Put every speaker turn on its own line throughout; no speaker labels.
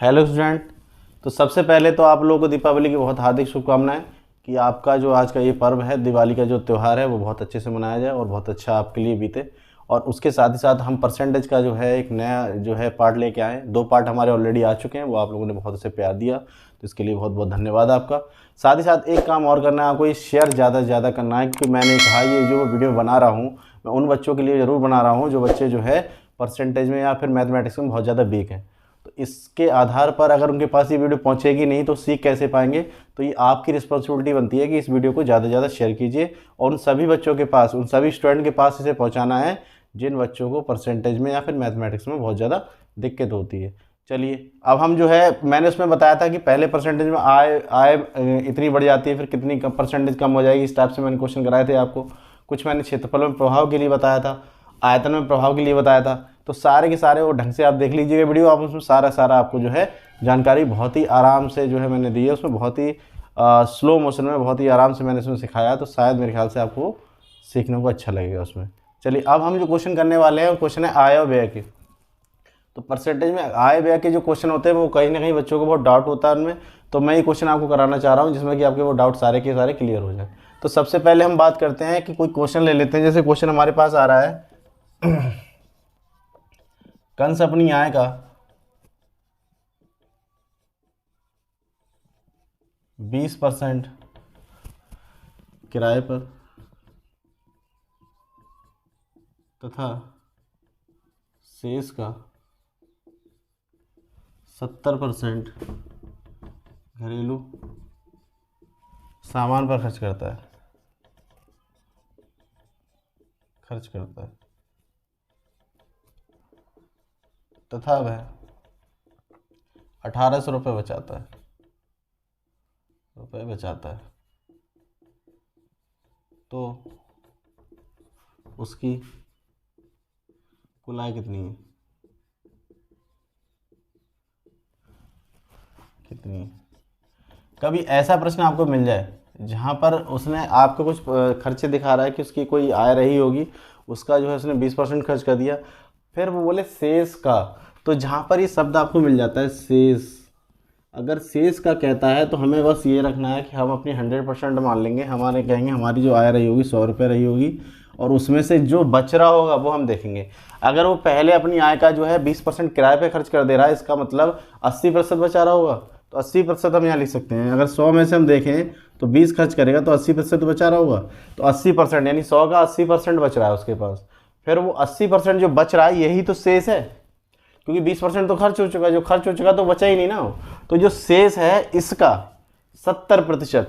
Hello student. तो सबसे पहले तो आप लोगों को दीपावली की बहुत हार्दिक शुभकामनाएं कि आपका जो आज का ये पर्व है, दिवाली का जो त्यौहार है, वो बहुत अच्छे से मनाया जाए और बहुत अच्छा आपके लिए बीते। और उसके साथ ही साथ हम परसेंटेज का जो है एक नया जो है पार्ट लेके आए। 2 पार्ट हमारे ऑलरेडी आ चुके हैं, वो आप लोगों ने बहुत अच्छे प्यार दिया, तो इसके लिए बहुत बहुत धन्यवाद आपका। साथ ही साथ एक काम और करना है आपको, ये शेयर ज़्यादा से ज़्यादा करना है, क्योंकि मैंने कहा ये जो वीडियो बना रहा हूँ मैं उन बच्चों के लिए ज़रूर बना रहा हूँ जो बच्चे जो है परसेंटेज में या फिर मैथमेटिक्स में बहुत ज़्यादा वीक हैं। तो इसके आधार पर अगर उनके पास ये वीडियो पहुंचेगी नहीं तो सीख कैसे पाएंगे। तो ये आपकी रिस्पॉन्सिबिलिटी बनती है कि इस वीडियो को ज़्यादा से ज़्यादा शेयर कीजिए और उन सभी बच्चों के पास, उन सभी स्टूडेंट के पास इसे पहुंचाना है जिन बच्चों को परसेंटेज में या फिर मैथमेटिक्स में बहुत ज़्यादा दिक्कत होती है। चलिए अब हम जो है, मैंने उसमें बताया था कि पहले परसेंटेज में आय इतनी बढ़ जाती है, फिर कितनी परसेंटेज कम हो जाएगी। इस टाइप से मैंने क्वेश्चन कराए थे आपको। कुछ मैंने क्षेत्रफल में प्रभाव के लिए बताया था, आयतन में प्रभाव के लिए बताया था। तो सारे के सारे वो ढंग से आप देख लीजिएगा वीडियो, आप उसमें सारा आपको जो है जानकारी बहुत ही आराम से जो है मैंने दी है। उसमें बहुत ही स्लो मोशन में बहुत ही आराम से मैंने इसमें सिखाया, तो शायद मेरे ख्याल से आपको सीखने को अच्छा लगेगा उसमें। चलिए अब हम जो क्वेश्चन करने वाले हैं वो क्वेश्चन है आय और व्यय के। तो परसेंटेज में आय व्यय के जो क्वेश्चन होते हैं वो कहीं ना कहीं बच्चों को बहुत डाउट होता है उनमें। तो मैं ये क्वेश्चन आपको कराना चाह रहा हूँ जिसमें कि आपके वो डाउट सारे के सारे क्लियर हो जाए। तो सबसे पहले हम बात करते हैं कि कोई क्वेश्चन ले लेते हैं। जैसे क्वेश्चन हमारे पास आ रहा है, कंस अपनी आय का 20% किराए पर तथा शेष का 70% घरेलू सामान पर खर्च करता है तथा वह 1800 रुपये बचाता है तो उसकी कुल आय कितनी है? कभी ऐसा प्रश्न आपको मिल जाए जहाँ पर उसने आपको कुछ खर्चे दिखा रहा है कि उसकी कोई आय रही होगी, उसका जो है उसने 20% खर्च कर दिया, फिर वो बोले शेष का। तो जहाँ पर ये शब्द आपको मिल जाता है शेष, अगर शेष का कहता है तो हमें बस ये रखना है कि हम अपनी 100% मान लेंगे। हमारे कहेंगे हमारी जो आय रही होगी 100 रुपये रही होगी और उसमें से जो बच रहा होगा वो हम देखेंगे। अगर वो पहले अपनी आय का जो है 20% किराए पे खर्च कर दे रहा है, इसका मतलब 80% बचा रहा होगा। तो 80% हम यहाँ लिख सकते हैं। अगर 100 में से हम देखें तो 20 खर्च करेगा तो 80% बचा रहा होगा। तो 80% यानी 100 का 80% बच रहा है उसके पास। फिर वो 80% जो बच रहा है यही तो शेष है, क्योंकि 20% तो खर्च हो चुका है। जो खर्च हो चुका तो बचा ही नहीं ना। तो जो शेष है इसका 70%,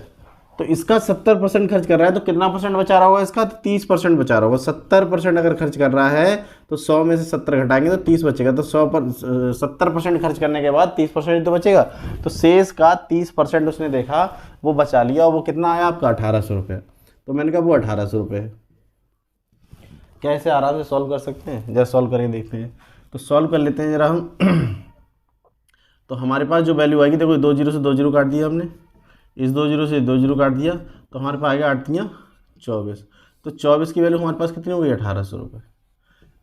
तो इसका 70% खर्च कर रहा है तो कितना परसेंट बचा रहा होगा इसका? तो 30% बचा रहा होगा। 70% अगर खर्च कर रहा है तो 100 में से 70 घटाएंगे तो 30 बचेगा। तो 70% खर्च करने के बाद 30% तो बचेगा। तो शेष का 30% उसने देखा, वो बचा लिया और वो कितना आया आपका? 1800 रुपये। तो मैंने कहा वो 1800 रुपये है। क्या इसे आराम से सॉल्व कर सकते हैं? जरा सॉल्व करके देखते हैं। तो सॉल्व कर लेते हैं जरा हम। तो हमारे पास जो वैल्यू आएगी, देखो 2 जीरो से 2 जीरो काट दिया हमने, इस 2 जीरो से 2 जीरो काट दिया, तो हमारे पास आ गया 8 तियाँ 24। तो 24 की वैल्यू हमारे पास कितनी हो गई? 1800 रुपये।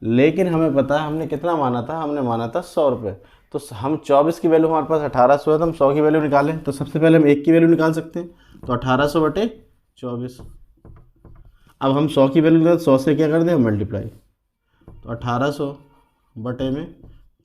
लेकिन हमें पता है हमने कितना माना था, हमने माना था 100 रुपये। तो हम 24 की वैल्यू हमारे पास 1800 है, तो हम 100 की वैल्यू निकालें। तो सबसे पहले हम 1 की वैल्यू निकाल सकते हैं। तो 1800 बटे 24। अब हम 100 की वैल्यू निकाल, 100 से क्या कर दें हम? मल्टीप्लाई। तो 1800 बटे में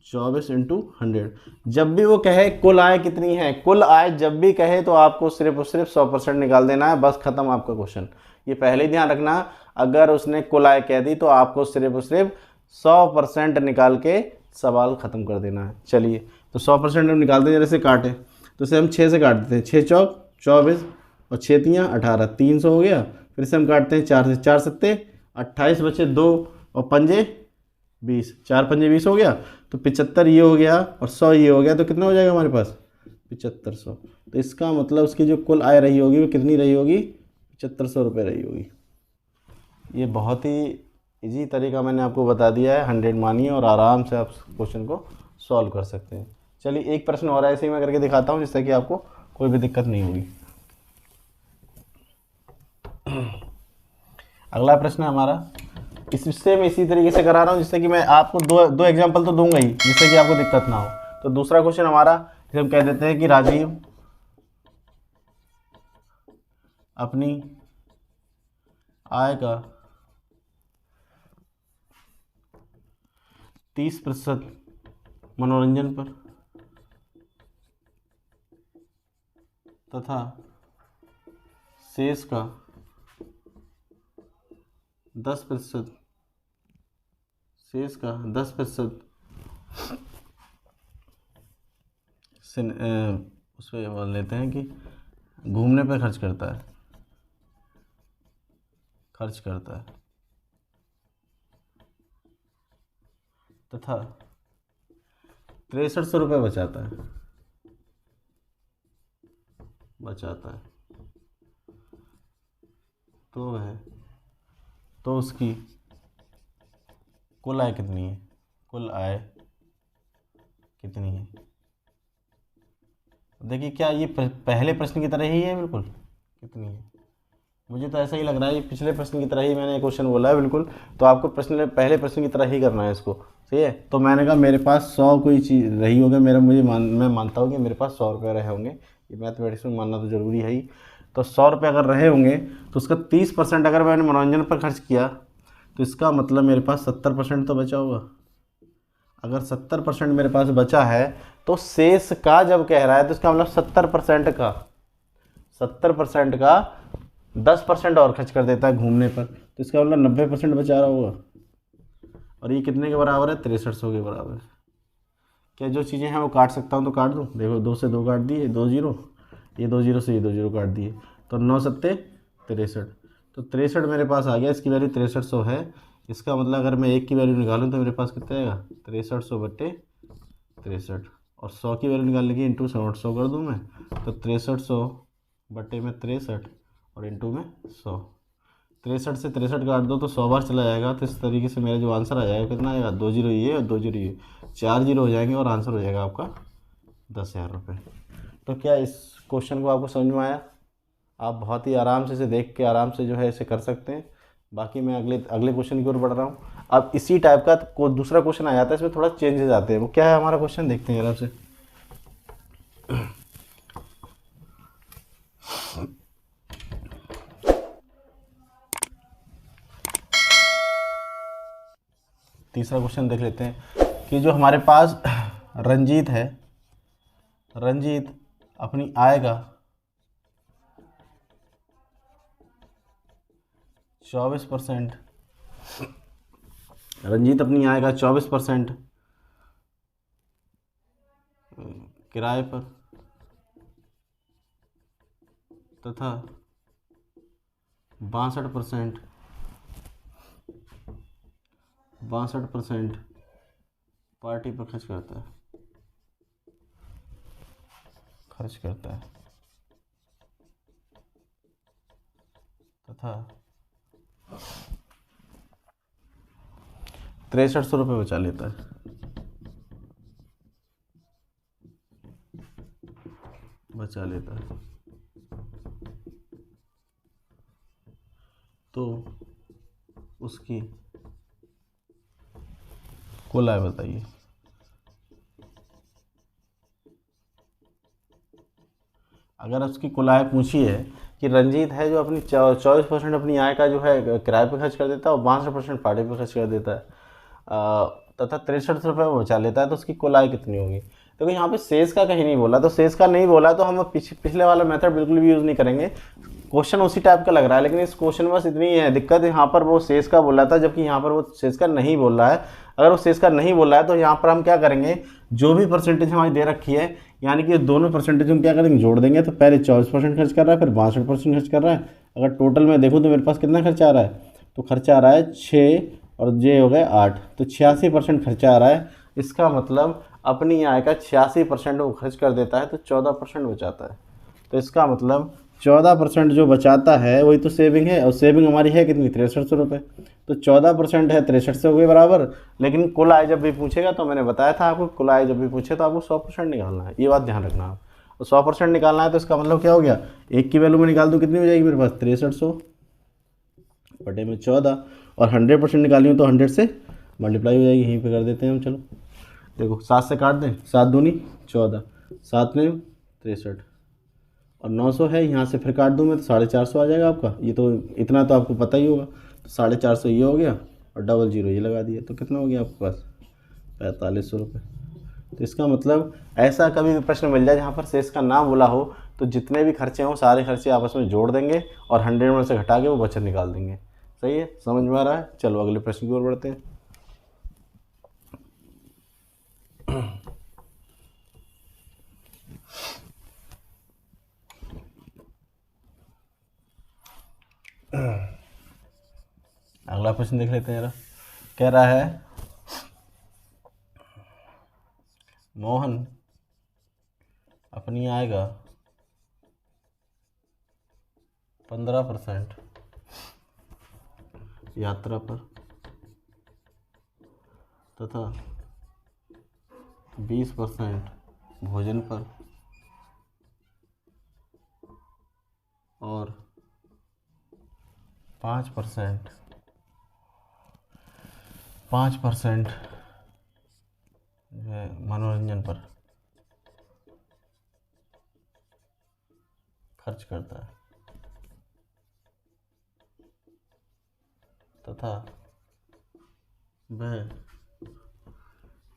24 इंटू 100। जब भी वो कहे कुल आय कितनी है, कुल आय जब भी कहे तो आपको सिर्फ और सिर्फ 100% निकाल देना है, बस खत्म आपका क्वेश्चन। ये पहले ही ध्यान रखना, अगर उसने कुल आय कह दी तो आपको सिर्फ और सिर्फ 100% निकाल के सवाल खत्म कर देना है। चलिए तो 100% हम निकालते हैं। जैसे काटे तो इसे हम 6 से काट देते हैं। 6 चौक 24 और 6 तियाँ 18, 300 हो गया। फिर से हम काटते हैं 4 से, 4 सत्ते 28 बचे 2 और पंजे 20, 4 पंजे 20 हो गया। तो 75 ये हो गया और 100 ये हो गया, तो कितना हो जाएगा हमारे पास? 7500। तो इसका मतलब उसकी जो कुल आय रही होगी वो कितनी रही होगी? 7500 रुपये रही होगी। ये बहुत ही इजी तरीका मैंने आपको बता दिया है, 100 मानिए और आराम से आप क्वेश्चन को सॉल्व कर सकते हैं। चलिए एक प्रश्न और ऐसे ही मैं करके दिखाता हूँ जिससे कि आपको कोई भी दिक्कत नहीं होगी। अगला प्रश्न है हमारा, इससे मैं इसी तरीके से करा रहा हूँ जिससे कि मैं आपको दो एग्जाम्पल तो दूंगा ही, जिससे कि आपको दिक्कत ना हो। तो दूसरा क्वेश्चन हमारा हम कह देते हैं कि राजीव अपनी आय का 30% मनोरंजन पर तथा शेष का 10% उस पर बोल लेते हैं कि घूमने पे खर्च करता है तथा 6300 रुपये बचाता है तो उसकी कुल आय कितनी है? देखिए क्या ये पहले प्रश्न की तरह ही है, बिल्कुल कितनी है? मुझे तो ऐसा ही लग रहा है, ये पिछले प्रश्न की तरह ही मैंने क्वेश्चन बोला है बिल्कुल। तो आपको पहले प्रश्न की तरह ही करना है इसको, सही है। तो मैंने कहा मेरे पास 100 कोई चीज़ रही होगी, मैं मानता हूँ कि मेरे पास 100 रुपये रहे होंगे। ये मैथमेटिक्स में मानना तो ज़रूरी है ही। तो 100 रुपये अगर रहे होंगे तो उसका 30% अगर मैंने मनोरंजन पर खर्च किया तो इसका मतलब मेरे पास 70% तो बचा होगा। अगर 70% मेरे पास बचा है तो शेष का जब कह रहा है तो इसका मतलब 70% का 10% और खर्च कर देता है घूमने पर, तो इसका मतलब 90% बचा रहा होगा। और ये कितने के बराबर है? 6300 के बराबर। क्या जो चीज़ें हैं वो काट सकता हूँ तो काट दूँ? देखो 2 से 2 काट दिए, 2 जीरो, ये 2 जीरो से ये 2 जीरो काट दिए, तो 9 सत्ते 63। तो 63 मेरे पास आ गया, इसकी वैल्यू 6300 है। इसका मतलब अगर मैं 1 की वैल्यू निकालूँ तो मेरे पास कितना आएगा? 6300 बट्टे 63, और 100 की वैल्यू निकालने की इंटू 700 कर दूँ मैं, तो 6300 बट्टे में 63 और इंटू में 100। 63 से 63 काट दो तो 100 बार चला जाएगा। तो इस तरीके से मेरा जो आंसर आ जाएगा कितना आएगा? 2 जीरो ये और 2 जीरो ये, 4 जीरो हो जाएंगे और आंसर हो जाएगा आपका 10,000 रुपये। तो क्या इस क्वेश्चन को आपको समझ में आया? आप बहुत ही आराम से इसे देख के आराम से जो है इसे कर सकते हैं। बाकी मैं अगले क्वेश्चन की ओर बढ़ रहा हूँ। अब इसी टाइप का दूसरा क्वेश्चन आ जाता है, इसमें थोड़ा चेंजेस आते हैं। वो क्या है हमारा क्वेश्चन, देखते हैं आराम से। तीसरा क्वेश्चन देख लेते हैं कि जो हमारे पास रंजीत है, रंजीत अपनी आय का 24% किराए पर तथा 62% पार्टी पर खर्च करता है तथा 6300 रुपये बचा लेता है। तो उसकी कुल आय बताइए। अगर उसकी कुल आय पूछी है कि रंजीत है जो अपनी 24% अपनी आय का जो है किराए पे खर्च कर देता है और 62% पार्टी पे खर्च कर देता है, तथा 63 रुपये वो बचा लेता है, तो उसकी कुल आय कितनी होगी? तो यहाँ पे शेष का कहीं नहीं बोला, तो शेष का नहीं बोला तो हम पिछले वाला मेथड बिल्कुल भी यूज़ नहीं करेंगे। क्वेश्चन उसी टाइप का लग रहा है, लेकिन इस क्वेश्चन में बस इतनी है दिक्कत, यहाँ पर वो शेष का बोला था जबकि यहाँ पर वो शेष का नहीं बोल रहा है। अगर वो शेष का नहीं बोल रहा है तो यहाँ पर हम क्या करेंगे, जो भी परसेंटेज हमारी दे रखी है यानी कि दोनों परसेंटेज हम क्या करेंगे, जोड़ देंगे। तो पहले 24% खर्च कर रहा है, फिर 62% खर्च कर रहा है। अगर टोटल में देखूँ तो मेरे पास कितना खर्चा आ रहा है, तो खर्चा आ रहा है 6 और जे हो गए 8, तो 86% खर्चा आ रहा है। इसका मतलब अपनी आय का 86% वो खर्च कर देता है, तो 14% बचाता है। तो इसका मतलब 14% जो बचाता है वही तो सेविंग है, और सेविंग हमारी है कितनी, 6300 रुपये। तो 14% है 6300 के बराबर। लेकिन कुल आय जब भी पूछेगा तो मैंने बताया था आपको, कुल आय जब भी पूछे तो आपको 100% निकालना है, ये बात ध्यान रखना आप। तो 100% निकालना है तो इसका मतलब क्या हो गया, 1 की वैल्यू में निकाल दूँ कितनी हो जाएगी मेरे पास, 6300 बटे में 14, और 100% निकाली हूँ तो 100 से मल्टीप्लाई हो जाएगी, यहीं पे कर देते हैं हम। चलो देखो 7 से काट दें, 7 दूनी 14, 7 में 63, और 900 है, यहाँ से फिर काट दूँ मैं तो 450 आ जाएगा आपका। ये तो इतना तो आपको पता ही होगा। तो 450 ये हो गया और डबल जीरो ये लगा दिया, तो कितना हो गया आपके पास 4500 रुपये। तो इसका मतलब ऐसा कभी भी प्रश्न मिल जाए जहाँ पर शेष का ना बोला हो तो जितने भी खर्चे हों सारे खर्चे आपस में जोड़ देंगे और 100 में से घटा के वो बचत निकाल देंगे। सही है, समझ में आ रहा है? चलो अगले प्रश्न की ओर बढ़ते हैं। अगला प्रश्न देख लेते हैं जरा। कह रहा है मोहन अपनी आय का 15% यात्रा पर तथा 20% भोजन पर और 5% जो है मनोरंजन पर खर्च करता है तथा वह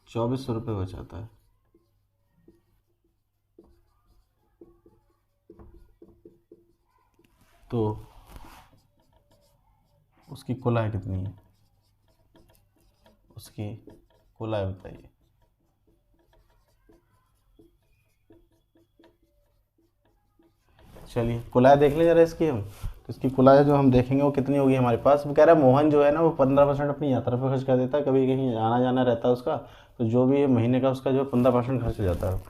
2400 रुपये बचाता है, तो उसकी कुल आय कितनी है? उसकी कुल आय बताइए। चलिए कुल आय देख लें जरा इसकी हम। तो इसकी कुल आय जो हम देखेंगे वो कितनी होगी हमारे पास। वो कह रहा है मोहन जो है ना वो 15% अपनी यात्रा पर खर्च कर देता है, कभी कहीं आना जाना रहता है उसका, तो जो भी महीने का उसका जो 15% खर्च हो जाता है।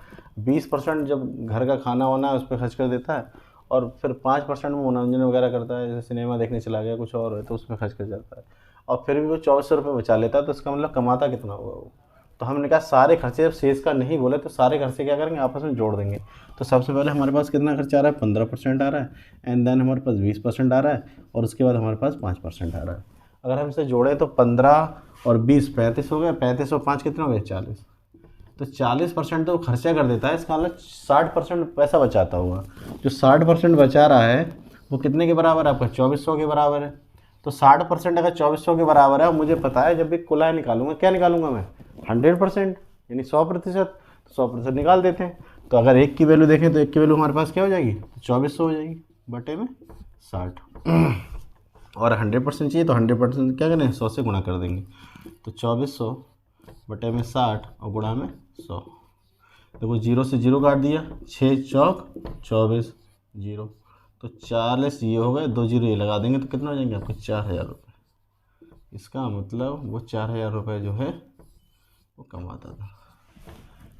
20% जब घर का खाना वाना है उस पर खर्च कर देता है, और फिर 5% में मनोरंजन वगैरह करता है, जैसे सिनेमा देखने चला गया कुछ और है तो उसमें खर्च कर जाता है, और फिर भी वो 2400 रुपये बचा लेता है। तो इसका मतलब कमाता कितना होगा वो। तो हमने कहा सारे खर्चे, जब शेष का नहीं बोले तो सारे खर्चे क्या करेंगे आपस में जोड़ देंगे। तो सबसे पहले हमारे पास कितना खर्चा आ रहा है? 15% आ रहा है, एंड देन हमारे पास 20% आ रहा है, और उसके बाद हमारे पास 5% आ रहा है। अगर हम इसे जोड़े तो 15 और 20 35 हो गए, 35 और 5 कितने हो गए? 40। तो 40% तो खर्चा कर देता है, इसका मतलब 60% पैसा बचाता होगा। जो 60% बचा रहा है वो कितने के बराबर है आपका? 2400 के बराबर है। तो 60% अगर 2400 के बराबर है, और मुझे पता है जब भी कुल आय निकालूंगा क्या निकालूंगा मैं? 100%, यानी 100%। तो 100% निकाल देते हैं। तो अगर एक की वैल्यू देखें तो एक की वैल्यू हमारे पास क्या हो जाएगी? 2400 हो जाएगी बटे में 60। और 100% चाहिए तो 100% क्या करें? 100 से गुणा कर देंगे। तो 2400 बटे में 60 और गुणा में 100। देखो जीरो से जीरो काट दिया, 6 चौक 24 जीरो, तो 40 ये हो गए, 2 जीरो ये लगा देंगे तो कितना हो जाएंगे आपके? 4000 रुपये। इसका मतलब वो 4000 रुपये जो है वो कमाता था।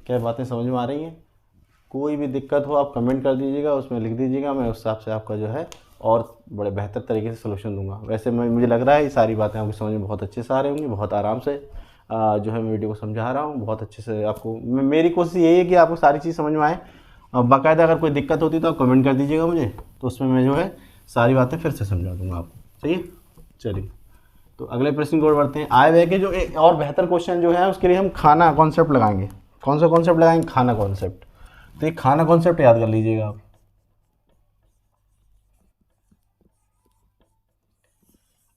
क्या बातें समझ में आ रही हैं? कोई भी दिक्कत हो आप कमेंट कर दीजिएगा, उसमें लिख दीजिएगा, मैं उस हिसाब से आपका जो है और बड़े बेहतर तरीके से सलूशन दूंगा। वैसे मुझे लग रहा है ये सारी बातें आपको समझ में बहुत अच्छे से आ रही होंगी, बहुत आराम से जो है मैं वीडियो को समझा रहा हूँ बहुत अच्छे से आपको। मेरी कोशिश यही है कि आपको सारी चीज़ समझ में आए। बाकायदा अगर कोई दिक्कत होती तो आप कमेंट कर दीजिएगा मुझे, तो उसमें मैं जो है सारी बातें फिर से समझा दूँगा आपको। सही है, चलिए तो अगले प्रश्न की ओर बढ़ते हैं। आय व्यय के जो एक और बेहतर क्वेश्चन जो है उसके लिए हम खाना कॉन्सेप्ट लगाएंगे। कौन सा कॉन्सेप्ट लगाएंगे? खाना कॉन्सेप्ट। तो ये खाना कॉन्सेप्ट याद कर लीजिएगा आप।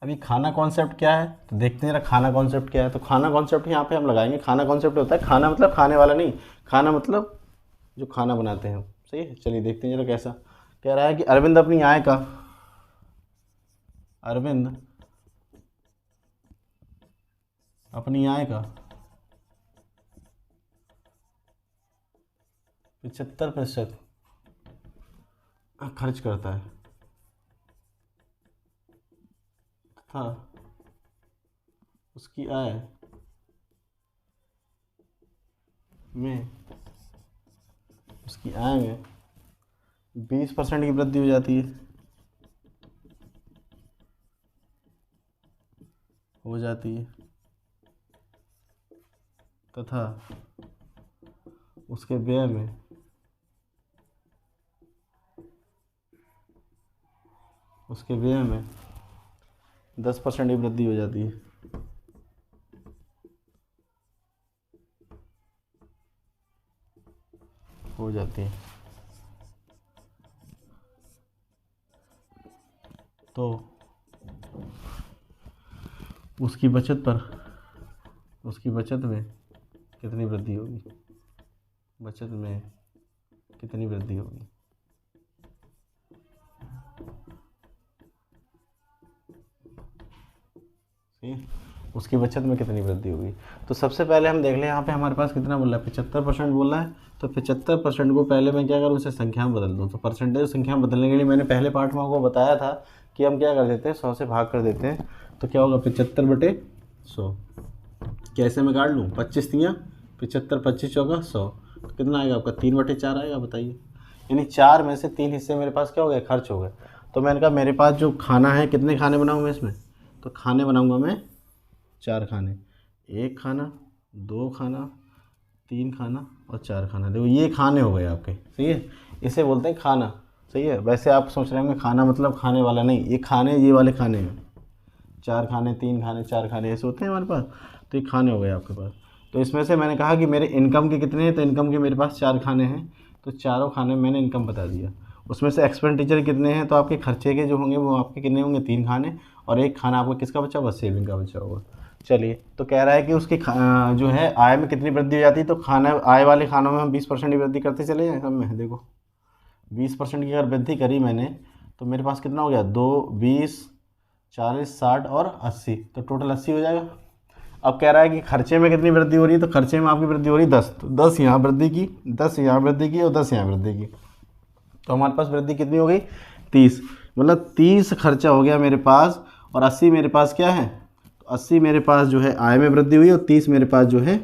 अभी खाना कॉन्सेप्ट क्या है तो देखते हैं जरा खाना कॉन्सेप्ट क्या है। तो खाना कॉन्सेप्ट यहाँ पे हम लगाएंगे। खाना कॉन्सेप्ट होता है, खाना मतलब खाने वाला नहीं, खाना मतलब जो खाना बनाते हैं। सही है, चलिए देखते हैं जरा कैसा। कह रहा है कि अरविंद अपनी आय का 75% खर्च करता है तथा उसकी आय में 20% की वृद्धि हो जाती है, तथा उसके व्यय में 10% की वृद्धि हो जाती है। हो जाती है। तो उसकी बचत में कितनी वृद्धि होगी? बचत में कितनी वृद्धि होगी? उसकी बचत में कितनी वृद्धि होगी? तो सबसे पहले हम देख लें यहाँ पे हमारे पास कितना बोल रहा है, 75% बोल रहा है। तो 75% को पहले मैं क्या करूँ, उसे संख्या में बदल दूँ। तो परसेंटेज संख्या में बदलने के लिए मैंने पहले पार्ट में आपको बताया था कि हम क्या कर देते हैं, 100 से भाग कर देते हैं। तो क्या होगा, 75/100। कैसे मैं काट लूँ, 25 तियाँ 75, 25 चौका 100, तो कितना आएगा आपका, 3/4 आएगा। बताइए, यानी 4 में से 3 हिस्से मेरे पास क्या हो गए, खर्च हो गए। तो मैंने कहा मेरे पास जो खाना है, कितने खाने बनाऊँ मैं इसमें, तो खाने बनाऊँगा मैं 4 खाने, 1 खाना, 2 खाना, 3 खाना और 4 खाना। देखो ये खाने हो गए आपके, सही है, इसे बोलते हैं खाना, सही है। वैसे आप सोच रहे होंगे खाना मतलब खाने वाला नहीं, ये खाने, ये वाले खाने हैं, 4 खाने, 3 खाने, 4 खाने ऐसे होते हैं हमारे पास। तो ये खाने हो गए आपके पास। तो इसमें से मैंने कहा कि मेरे इनकम के कितने हैं, तो इनकम के मेरे पास 4 खाने हैं। तो चारों खाने में मैंने इनकम बता दिया। उसमें से एक्सपेंडिचर कितने हैं, तो आपके खर्चे के जो होंगे वो आपके कितने होंगे, 3 खाने, और 1 खाना आपका किसका बचा होगा, सेविंग का बचा होगा। चलिए, तो कह रहा है कि उसकी जो है आय में कितनी वृद्धि हो जाती है। तो खाना, आय वाले खानों में हम 20% की वृद्धि करते चले जाएँ सब में। देखो 20% की अगर वृद्धि करी मैंने, तो मेरे पास कितना हो गया, 2, 20, 40, 60 और 80, तो टोटल 80 हो जाएगा। अब कह रहा है कि खर्चे में कितनी वृद्धि हो रही है, तो खर्चे में आपकी वृद्धि हो रही है 10। तो 10 यहाँ वृद्धि की, 10 यहाँ वृद्धि की और 10 यहाँ वृद्धि की, तो हमारे पास वृद्धि कितनी हो गई, 30। मतलब 30 खर्चा हो गया मेरे पास, और 80 मेरे पास क्या है, तो 80 मेरे पास जो है आय में वृद्धि हुई, और 30 मेरे पास जो है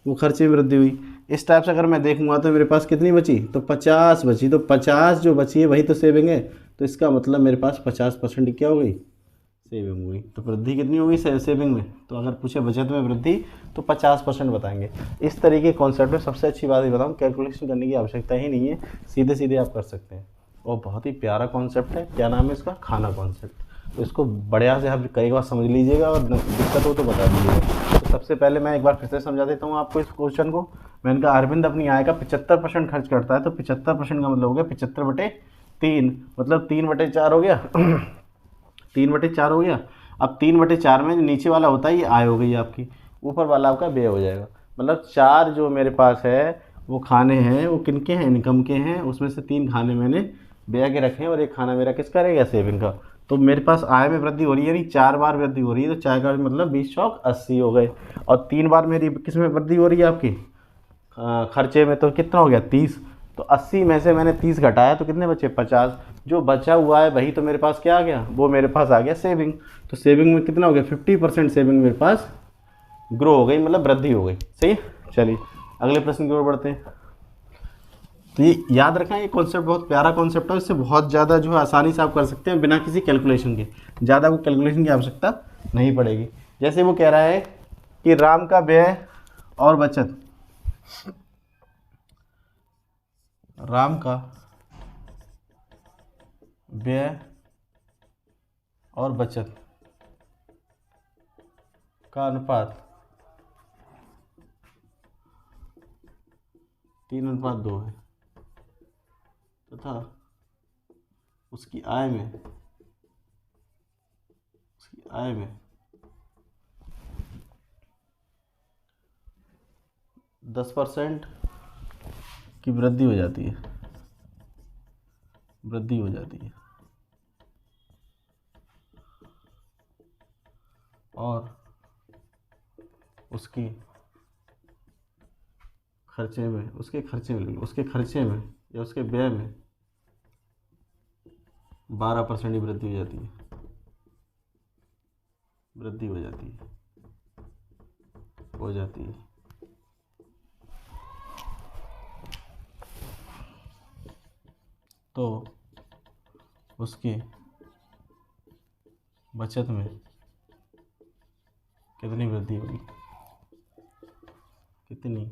वो खर्चे में वृद्धि हुई। इस टाइप से अगर मैं देखूंगा तो मेरे पास कितनी बची, तो 50 बची। तो 50 जो बची है वही तो सेविंग है। तो इसका मतलब मेरे पास 50% क्या हो गई, सेविंग हुई। तो वृद्धि कितनी होगी सेविंग में, तो अगर पूछे बचत में वृद्धि तो 50% बताएंगे। इस तरीके कॉन्सेप्ट में सबसे अच्छी बात ये बताऊँ, कैलकुलेशन करने की आवश्यकता ही नहीं है, सीधे सीधे आप कर सकते हैं। और बहुत ही प्यारा कॉन्सेप्ट है, क्या नाम है इसका, खाना कॉन्सेप्ट। तो इसको बढ़िया से आप कई बार समझ लीजिएगा, और दिक्कत हो तो बता दीजिएगा। तो सबसे पहले मैं एक बार फिर से समझा देता हूँ आपको इस क्वेश्चन को। मैंने कहा अरविंद अपनी आय का 75% खर्च करता है, तो 75% का मतलब हो गया 75/3, मतलब 3/4 हो गया 3/4 हो गया। अब 3/4 में जो नीचे वाला होता है ये आय हो गई आपकी, ऊपर वाला आपका व्यय हो जाएगा। मतलब 4 जो मेरे पास है वो खाने हैं, वो किन के हैं, इनकम के हैं। उसमें से 3 खाने मैंने व्यय के रखे हैं, और 1 खाना मेरा किसका रहेगा, सेविंग का। तो मेरे पास आय में वृद्धि हो रही है, यानी 4 बार वृद्धि हो रही है। तो 4 का मतलब 20 चौक 80 हो गए, और 3 बार मेरी किस में वृद्धि हो रही है आपकी, खर्चे में। तो कितना हो गया, 30। तो 80 में से मैंने 30 घटाया, तो कितने बचे, 50। जो बचा हुआ है वही तो मेरे पास क्या आ गया, वो मेरे पास आ गया सेविंग। तो सेविंग में कितना हो गया, 50% सेविंग मेरे पास ग्रो हो गई, मतलब वृद्धि हो गई। सही है, चलिए अगले प्रश्न की ओर बढ़ते हैं। तो ये याद रखना, ये कॉन्सेप्ट बहुत प्यारा कॉन्सेप्ट है, इससे बहुत ज़्यादा जो है आसानी से आप कर सकते हैं बिना किसी कैलकुलेशन के। ज़्यादा को कैलकुलेशन की आवश्यकता नहीं पड़ेगी। जैसे वो कह रहा है कि राम का व्यय और बचत, राम का व्यय और बचत का अनुपात 3:2 है, तथा उसकी आय में 10% की वृद्धि हो जाती है, और उसके खर्चे में या उसके व्यय में 12% की वृद्धि हो जाती है। तो उसकी बचत में कितनी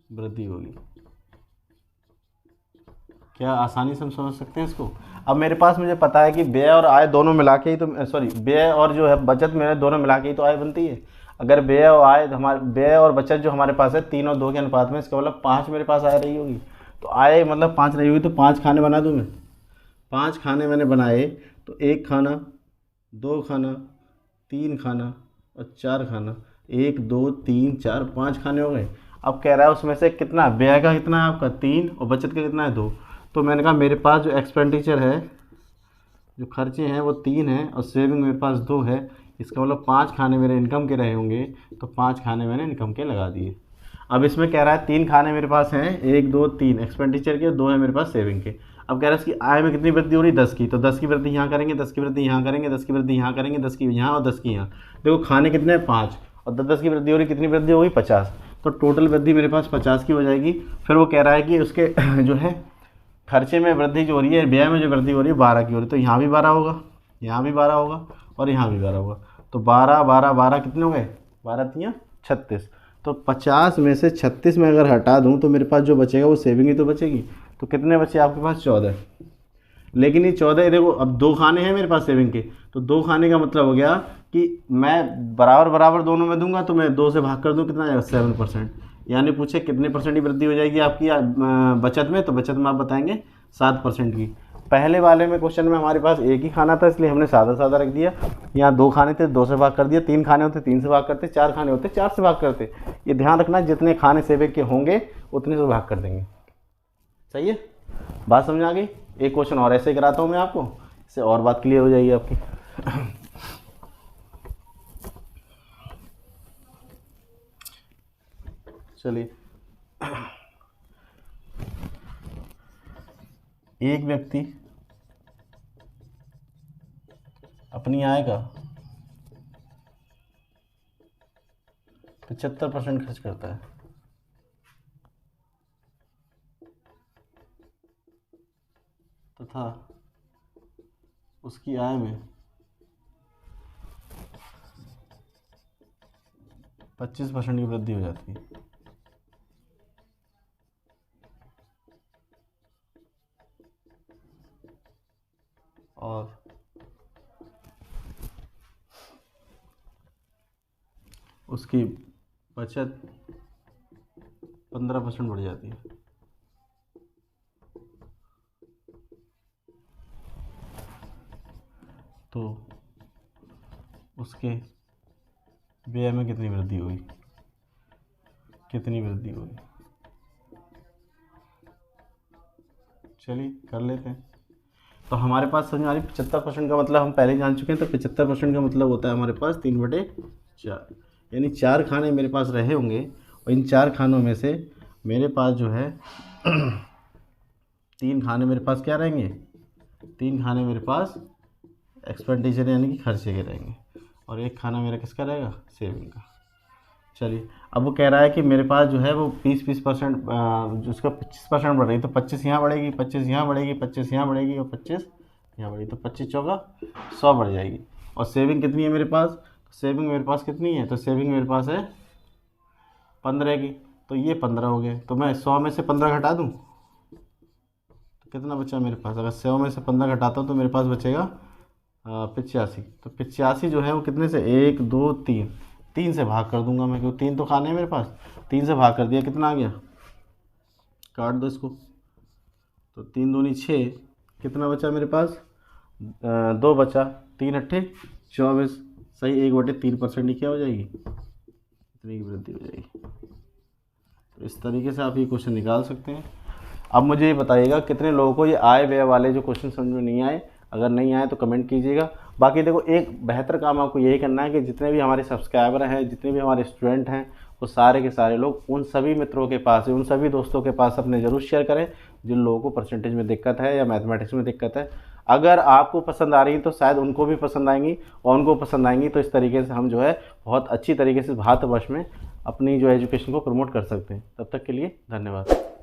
वृद्धि होगी, क्या आसानी से हम समझ सकते हैं इसको। अब मेरे पास मुझे पता है कि व्यय और आय दोनों मिला के ही तो, व्यय और जो है बचत मेरे दोनों मिला के ही तो आय बनती है। अगर व्यय और आय हमारे व्यय और बचत जो हमारे पास है 3 और 2 के अनुपात में, इसका मतलब 5 मेरे पास आय रही होगी। तो आय मतलब 5 रही होगी, तो 5 खाने बना दूँ मैं। 5 खाने मैंने बनाए, तो 1 खाना, 2 खाना, 3 खाना और 4 खाना। 1 2 3 4 5 खाने हो गए। अब कह रहा है उसमें से कितना व्यय का कितना है आपका 3 और बचत का कितना है 2। तो मैंने कहा मेरे पास जो एक्सपेंडिचर है, जो खर्चे हैं वो 3 हैं और सेविंग मेरे पास 2 है। इसका मतलब 5 खाने मेरे इनकम के रहे होंगे, तो 5 खाने मैंने इनकम के लगा दिए। अब इसमें कह रहा है 3 खाने मेरे पास हैं, 1 2 3 एक्सपेंडिचर के, 2 है मेरे पास सेविंग के। अब कह रहा है इसकी आय में कितनी वृद्धि हो रही है 10 की, तो 10 की वृद्धि यहाँ करेंगे, 10 की वृद्धि यहाँ करेंगे, 10 की वृद्धि यहाँ करेंगे, 10 की यहाँ और 10 की यहाँ। देखो खाने कितने हैं 5 और 10 की वृद्धि हो रही, कितनी वृद्धि होगी 50। तो टोटल वृद्धि मेरे पास 50 की हो जाएगी। फिर वो कह रहा है कि उसके जो है खर्चे में वृद्धि जो हो रही है, व्यय में जो वृद्धि हो रही है 12 की हो रही है। तो यहाँ भी 12 होगा, यहाँ भी 12 होगा और यहाँ भी 12 होगा। तो 12 12 12 कितने हो गए, 12 तियाँ 36। तो 50 में से 36 में अगर हटा दूँ तो मेरे पास जो बचेगा वो सेविंग ही तो बचेगी। तो कितने बचे आपके पास 14। लेकिन ये 14 देखो, अब 2 खाने हैं मेरे पास सेविंग के, तो 2 खाने का मतलब हो गया कि मैं बराबर बराबर दोनों में दूंगा, तो मैं 2 से भाग कर दूँ, कितना आएगा 7%। यानी पूछे कितने परसेंट की वृद्धि हो जाएगी आपकी बचत में, तो बचत में आप बताएंगे 7% की। पहले वाले में क्वेश्चन में हमारे पास एक ही खाना था, इसलिए हमने सादा सादा रख दिया। यहाँ 2 खाने थे, 2 से भाग कर दिया। 3 खाने होते 3 से भाग करते, 4 खाने होते 4 से भाग करते। ये ध्यान रखना, जितने खाने सेविंग के होंगे उतने से भाग कर देंगे। सही है, बात समझ आ गई। एक क्वेश्चन और ऐसे कराता हूँ मैं आपको, इससे और बात क्लियर हो जाएगी आपकी। चलिए, एक व्यक्ति अपनी आय का 75% खर्च करता है तथा उसकी आय में 25% की वृद्धि हो जाती है। और उसकी बचत 15% बढ़ जाती है। तो उसके व्यय में कितनी वृद्धि हुई, कितनी वृद्धि हुई। चलिए कर लेते हैं। तो हमारे पास समझ आ रही 75% का मतलब हम पहले ही जान चुके हैं। तो 75% का मतलब होता है हमारे पास 3/4, यानी 4 खाने मेरे पास रहे होंगे और इन 4 खानों में से मेरे पास जो है 3 खाने मेरे पास क्या रहेंगे, 3 खाने मेरे पास एक्सपेंडिचर यानी कि खर्चे के रहेंगे और 1 खाना मेरा किसका रहेगा, सेविंग का। चलिए, अब वो कह रहा है कि मेरे पास जो है वो 20% उसका 25% बढ़ रही, तो 25 यहाँ बढ़ेगी, 25 यहाँ बढ़ेगी, 25 यहाँ बढ़ेगी और 25 यहाँ बढ़ेगी। तो 25 चौका 100 बढ़ जाएगी। और सेविंग कितनी है मेरे पास, सेविंग मेरे पास कितनी है, तो सेविंग मेरे पास है 15 की। तो ये 15 हो गए। तो मैं 100 में से 15 घटा दूँ तो कितना बचा मेरे पास। अगर 100 में से 15 घटाता हूँ तो मेरे पास बचेगा 85। तो 85 जो है वो कितने से, 1 2 3 से भाग कर दूंगा मैं, क्योंकि 3 तो खाने हैं मेरे पास। 3 से भाग कर दिया, कितना आ गया, काट दो इसको। तो 3 दूनी 6, कितना बचा मेरे पास, 2 बचा, 3 अट्ठे 24। सही, 1/3% ही क्या हो जाएगी, इतनी की वृद्धि हो जाएगी। तो इस तरीके से आप ये क्वेश्चन निकाल सकते हैं। अब मुझे ये बताइएगा कितने लोगों को ये आय व्यय वाले जो क्वेश्चन समझ में नहीं आए। अगर नहीं आए तो कमेंट कीजिएगा। बाकी देखो, एक बेहतर काम आपको यही करना है कि जितने भी हमारे सब्सक्राइबर हैं, जितने भी हमारे स्टूडेंट हैं, वो सारे के सारे लोग उन सभी मित्रों के पास, उन सभी दोस्तों के पास अपने ज़रूर शेयर करें जिन लोगों को परसेंटेज में दिक्कत है या मैथमेटिक्स में दिक्कत है। अगर आपको पसंद आ रही है तो शायद उनको भी पसंद आएंगी, और उनको पसंद आएंगी तो इस तरीके से हम जो है बहुत अच्छी तरीके से भारतवर्ष में अपनी जो एजुकेशन को प्रमोट कर सकते हैं। तब तक के लिए धन्यवाद।